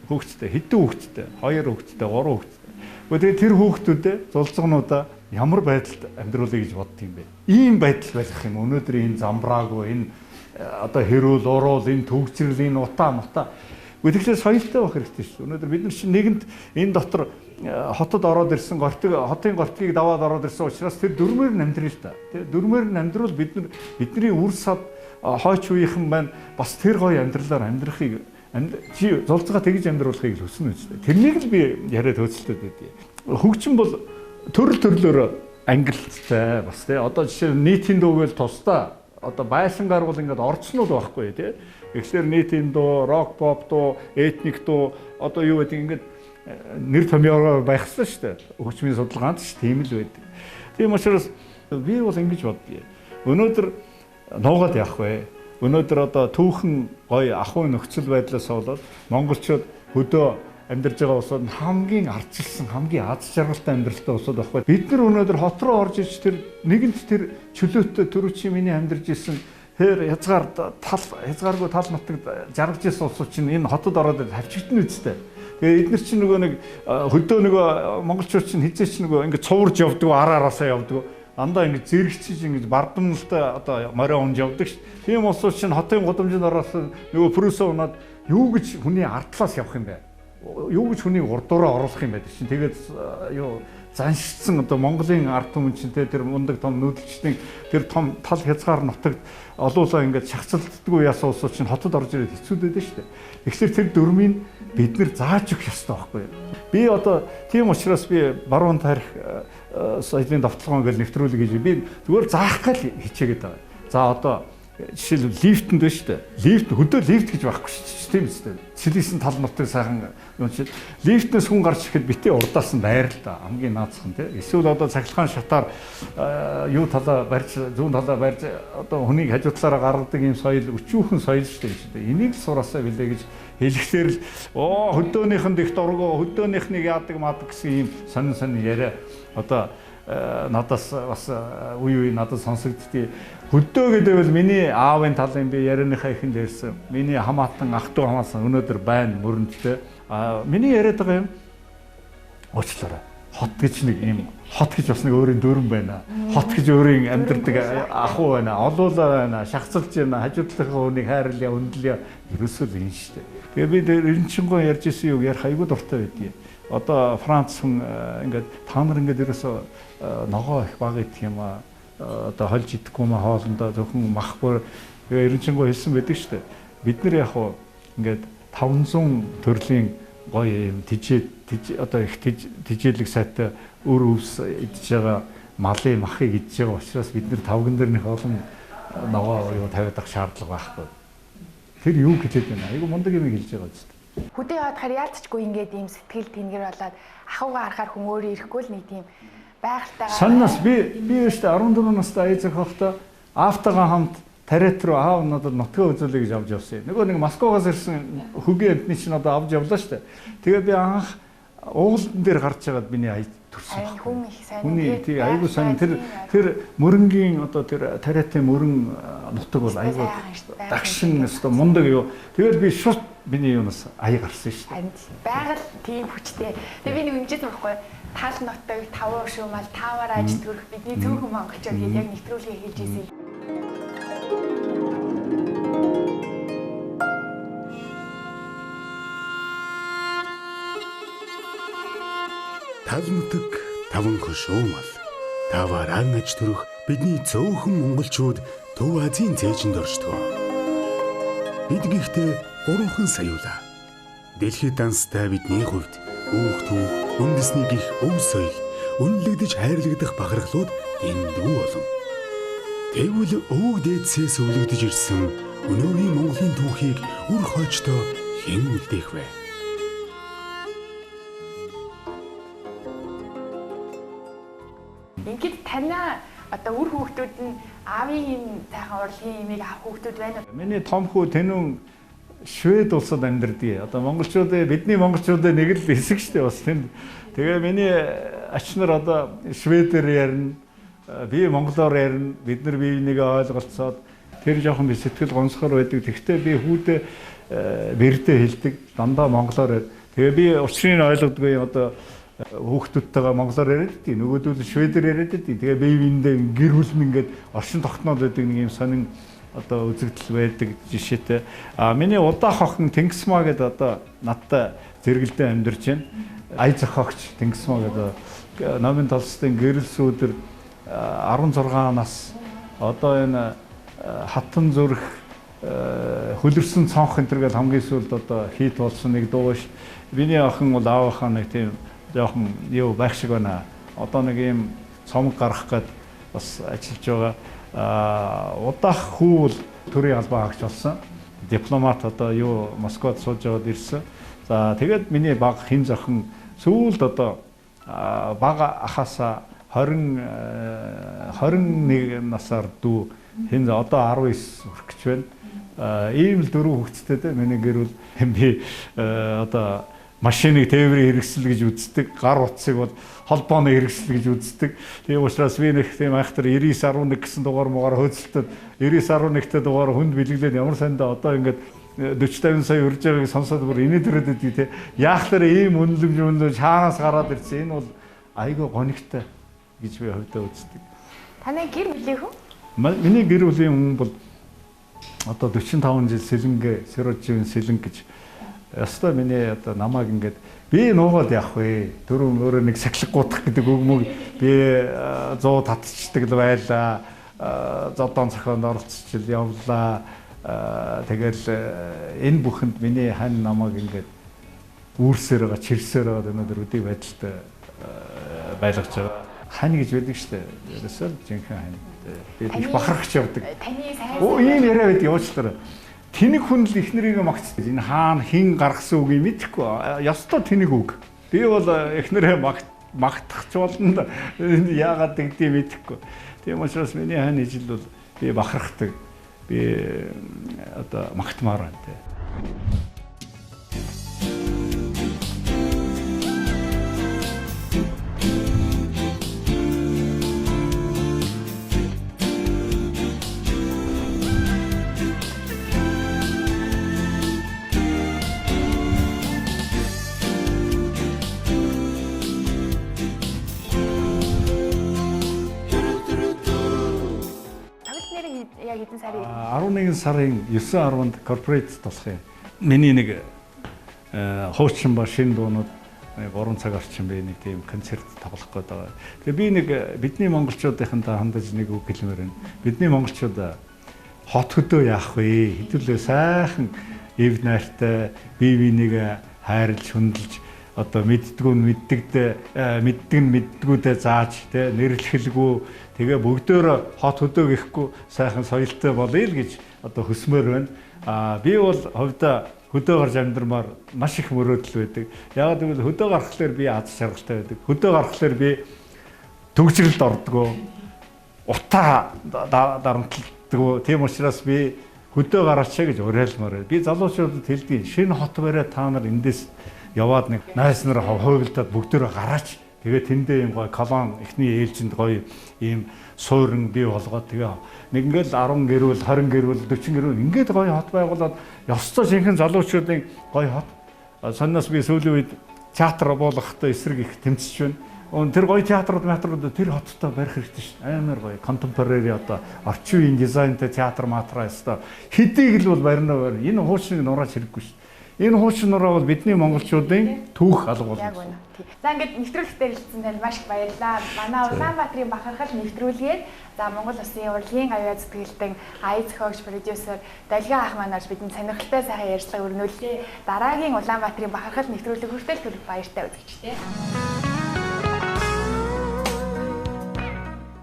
Хүүхэдтэй хэдэн хүүхэдтэй? 2 хүүхэдтэй, 3 хүүхэдтэй. Тэгээ тэр хүүхдүүдээ зулцгнуудаа ямар байдалд амьдруулъя гэж бодд юм бэ? Ийм байдал байх юм. Өнөөдөр энэ замбраагүй энэ одоо хэрүүл уруул энэ төгсрөл энэ утаа мутаа. Тэгэхээр соёлтой байх хэрэгтэй шүү. Өнөөдөр бид нар чинь нэгэнд энэ дотор хотод ороод ирсэн хотын гортгийг даваад ороод ирсэн учраас тэр дөрмөр нь амьдрал л та. Тэ дөрмөр нь амьдрал бидний үр сад хойч үеийнхэн байна. Бас тэр гоё амьдралаар амьдрахыг чи зулцгаа тэгж амьдруулахыг л хүснэ үстэй. Тэрнийг л би яриад хөөцөлтөд байдгийг. Хөгжим бол төрөл төрлөөр ангилалтай бас тий. Одоо жишээ нь нийтийн дуу гэвэл тусдаа одоо байшингаар бол ингээд орчнууд байхгүй тий. Тэгэхээр нийтийн дуу, рок, поп дуу, этник дуу одоо юу гэдэг ингээд нэр томьёо байх ёстой шүү дээ. Хөгжмийн судалгаанд ч тийм л байдаг. Тийм учраас би бол ингэж боддгийг. Өнөөдөр нуугаад явах вэ? Өнөөдөр одоо түүхэн гоё ахуй нөхцөл байдлаас болоод монголчууд хөдөө амьдарж байгаа улсууд хамгийн ардчилсан, хамгийн аз жаргалтай амьдралтай улсууд байхгүй. Бид нар өнөөдөр хот руу орж иж тэр нэгэнт тэр чөлөөтэй төрүүчийн миний амьдарж исэн тэр хязгааргүй тал нутагт жаргаж исэн улсууд чинь энэ хотод ороод тавьчихдэн үстэй. Тэгээ эдгээр чинь нөгөө нэг хөдөө нөгөө монголчууд чинь хизээч нөгөө ингэ цуурж явдаг, араараасаа явдаг. Дандаа ингэ зэрэгчиж ингэ бардамналтай одоо морио унж явдаг ш. Тийм улсууд чинь хотын гудамжинд ороос нөгөө прүсөө унаад юу гэж хүний ардлаас явах юм бэ? Юу гэж хүний урдуураа оруулах юм байдаг чинь. Тэгээд юу заншигдсан одоо Монголын ард түмэн чинь тэр мундаг том нүүдэлчдийн тэр том тал хязгаар нутагт олуулаа ингээд шахацалддаггүй яасан улсууд чинь хотод орж ирээд хэцүүдээд шүү дээ. Тэгэхээр тэр дөрмийг бид нэр зааж өгөх ёстой байхгүй юу? Би одоо тийм учраас би баруун тарих соёлын давталгаан гэж нэвтрүүлэг гэж би зүгээр заах гал хичээгээд байгаа. За одоо жишээл лифтэнд байна шүү дээ. Лифт хөдөө лифт гэж байхгүй шүү дээ. Тийм үстэй. Сэлийсэн тал нутаг сайхан юм чи лифтнээс хүн гарч ирэхэд битээ урдаасан байр л да. Хамгийн наацхан тий. Эсвэл одоо цахилгаан шатаар юу талаа барьж зүүн талаа барьж одоо хүнийг хажуу талаараа гаргадаг юм соёл өчүүхэн соёл шүү дээ. Энийг л сураасаа билээ гэж хэлэхээр л хөдөөнийхэнд их дургу хөдөөнийхнийг яадаг мадаг гэсэн юм сонин яриа одоо надаас бас үе надад сонсогддгийг хөдөө гэдэг бол миний аавын талын би ярианыхаа ихэнд ярьсан. Миний хамаатан ах トゥ хамаасан өнөөдөр байна мөрөндтэй. Миний яриад байгаа юм уучлаарай. Хот гэж нэг юм хот гэж бас нэг өөрийн дүрэн байна. Хот гэж өөрийн амьдардаг ахуй байна. Олуулаа байна. Шахацлж байна. Хажуудлынхаа хүнийг хайрлаа, өндлөө ерөөсөө л энэ шүү дээ. Тэгээ би эренчингоо ярьж исэн юу ярих айгүй дуртай байдгийг. одоо Франц хүн ингээд та нар ингээд ерөөсөө ногоо их баг идэх юм аа одоо холж идэхгүй маа хоолндоо зөвхөн махгүй эренчингөө хэлсэн байдаг шүү дээ. Бид нар яг хуу ингээд 500 төрлийн гоё юм одоо их тижээлэг сайтай өр өвс идж байгаа малын махыг идж байгаа учраас бид нар тавган дээр нэг олон ногоо юу тавиад авах шаардлага байхгүй. Тэр юу гэж байна? Айгу мундаг юм хэлж байгаа зү. Хөдөө явахаар яалтчгүй ингээд ийм сэтгэл тэнгэр болоод ахуйгаа харахаар хүн өөрөө ирэхгүй л нэг тийм байгальтайгаа. Саннаас би өөртөө 14 настай аяз захихтаа автогаа хамт Тарет руу аав надад нутгаа үзүүлэх гэж авч явсан. Нөгөө нэг Москвагаас ирсэн хөгийн амтны чинь одоо авч явлаа шүү дээ. Тэгээ би анх уулан дээр гарч байгаад миний аяз төрсөн. Хүн их сайн. Хүний тий айгуу сайн тэр мөрөнгийн одоо тэр Таретін мөрөн нутаг бол айгуу дагшин өстой мундаг юу. Тэгээд би шууд миний юунаас ая гарсан шүү дээ. Байгаль тийм хүчтэй. Тэгээ би нэг хэмжээд байхгүй. Тал нутаг 5 шуумал 5-аар аж төрөх бидний цөөхөн монголчууд яг нэвтрүүлгээ хийж ирсэн. Тал нутаг 5 шуумал 5-аар аж төрөх бидний цөөхөн монголчууд Төв Азийн цээжинд оршдог. Бид гэхдээ 3 саяулаа. Дэлхийд данстай бидний хувьд өөх түүх, үндэсний гих өв соёл, үнэлэгдэж хайрлагдах бахархлууд эндүү олон. Тэгвэл өвөг дээдсээс өвлөгдөж ирсэн өнөөгийн Монголын түүхийг үр хойчдоо хэн үлдээх вэ? Ингээд танаа одоо үр хүүхдүүд нь аавын юм сайхан урлагийн имийг авах хүүхдүүд байна уу? Миний том хүү Тэнүүн Швед улсад амьдардаг. Одоо бидний монголчуудын нэг л хэсэг шүү дээ бас тэнд. Тэгээ миний ач нар одоо шведээр ярина, би монголоор ярина. Бид нар бие бинийгээ ойлголцоод тэр жоохон би сэтгэл гонсгор байдаг. Тэгвэл би хүүдээ бэрдээ хэлдэг. Дандаа монголоор. Тэгээ би учрыг ойлгодгүй одоо хүүхдүүдтэйгээ монголоор яриад байдгийг. Нөгөөдөл шведээр яриад байдгийг. Тэгээ бие биендээ гэр бүл нь ингээд оршин тогтноод байдаг нэг юм сонин одоо үзэгдэл байдаг жишээтэй. Миний удаах охин Тэнгисмаа гэдэг одоо надтай зэрэгэлдээ амьдарч байна. Ая зохиогч Тэнгисмаа гэдэг Номын Толстын гэрэл сүүдэр 16 нас одоо энэ хатан зүрх хөлөрсөн цонх энэ төр гэж хамгийн сүүлд одоо хийт болсон нэг дуу ш. Миний охин бол аавынхаа нэг тийм жоохон юу байх шиг байна. Одоо нэг юм цомог гарах гээд бас ажиллаж байгаа. Удаах хүү бол төрийн албан хаагч болсон. Дипломат одоо юу Москвад сууж яваад ирсэн. За тэгээд миний баг хин зохин сүүлд одоо бага ахаасаа 21 насаар дүү хин одоо 19 хүрэх гэж байна. Ийм л дөрөв хүүхэдтэй дээ. Миний гэр бүл би одоо машиныг тээврийн хэрэгсэл гэж үздэг, гар утсыг бол холбооны хэрэгсэл гэж үздэг. Тийм учраас би нэг тийм айхтар 9911 гэсэн дугаар муугаар хөөцөлтөд 9911-тэй дугаар хүнд бэлгэлээд ямар сандаа одоо ингээд 40-50 сая урьж байгааг сонсоод бүр инээд төрөд идэв те. Яахтар ийм үнэлэмж хаанаас гараад ирсэн. Энэ бол айгүй гонигтай гэж би хувьдаа үздэг. Таны гэр бүлийн хүн? Миний гэр бүлийн хүн бол одоо 45 жил сэлэнгэ Сэрожийн сэлэн гэж ястаа миний одоо намайг ингээд би нуугаад явах вэ. Дөрөв өөрөө нэг сахилга гутах гэдэг үг мөг би 100 татчихдаг л байлаа. Зодон цохионд оролцож явлаа. Тэгэл энэ бүхэнд миний хань намайг ингээд үүрсээр байгаа, чирсээр байгаа өнөөдөр өдий байдалтай байлгаж байгаа. Хань гэж байдаг шүү дээ. Ерөөсөө жинхэнэ хань. Би их бахархаж явдаг. Таны сайн. Ийм яриа байдаг уучлаарай. Тэнэг хүн л эхнэрийгээ магтдаг. Энэ хаана хин гаргасан үгийг мэдэхгүй. Ёстой тэнэг үг. Би бол эхнэрээ магтахч болно. Яагаад гэдгийг мэдэхгүй. Тийм учраас миний хань ижил бол би бахархдаг. Би одоо магтмаар байна те. Яг эдэн сарын 11 сарын 9-10-нд корпорат болох юм. Миний нэг хуучин ба шин дуунууд 3 цаг орчим би нэг тийм концерт тоглох гээд байгаа. Тэгээ би нэг бидний монголчуудынхантай хандаж нэг үг хэлмээр байна. Бидний монголчууд хот хөдөө яах вэ? Хэдүүлээ сайхан эв найртай бие биенийг хайрлж хүндэлж одоо мэддгүүдээ зааж тэ нэрлэхэлгүй тэгээ бүгдөө хот хөдөө гэхгүй сайхан соёлтой болъё л гэж одоо хүсмээр байна. Би бол хувьдаа хөдөө гарч амьдрмаар маш их мөрөөдөл байдаг. Яг гэвэл хөдөө гарахлаар би аз жаргалтай байдаг. Хөдөө гарахлаар би төгсрэлд ордгоо. Утаа дарамтлагдаг. Тийм учраас би хөдөө гараач гэж уриалмаар. Би залуучуудад хэлдэг. Шинэ хот бариад та нар эндээс яваад нэг найс нар хувилдаад бүгдөө гараач. Тэгээ тэндээ юм гоё колон эхний ээлжинд гоё ийм суурин бий болгоод тэгээ нэг ингээл 10 гэрүүл 20 гэрүүл 40 гэрүүл ингээд гоё хот байгуулад ёстой шинхэн залуучуудын гоё хот. Санаас би сүүлийн үед театр буулгахтай эсрэг их тэмцэж байна. Тэр гоё театрууд тэр хоттой барих хэрэгтэй шин. Амар гоё contemporary одоо орчин үеийн дизайнтай театр матраа ёстой. Хэдийг л бол барина. Энэ хуучныг нурааж хэрэггүй шин. Энэ хуучин нураа бол бидний монголчуудын түүх алга болно. Яг үнэ. За ингээд нэвтрүүлэгтээ хэлсэн танд маш их баярлалаа. Манай Улаанбаатарын бахархал нэвтрүүлгээд за Монгол Улсын урлагийн гавьяа зүтгэлтэн ая зохиогч продюсер Далгин ах маань бидний сонирхолтой сайхан ярьцлага өргөнүүлээ. Дараагийн Улаанбаатарын бахархал нэвтрүүлэг хүртэл түр баяртай үзэгчтэй.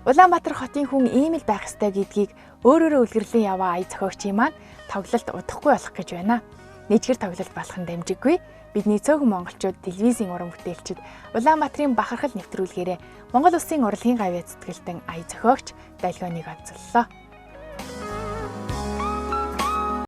Улаанбаатар хотын хүн ийм л байх ёстой гэдгийг өөрөөрөө үлгэрлэн яваа ая зохиогчийн маань тоглолт удахгүй болох гэж байна. Нийтгэр тоглолт болох нь дамжиггүй. Бидний цөөхөн монголчууд телевизийн уран бүтээлчид Улаанбаатарын бахархал нэвтрүүлгээрээ Монгол Улсын урлагийн гавьяа зүтгэлтэн ая зохиогч Далгиныг онцоллоо.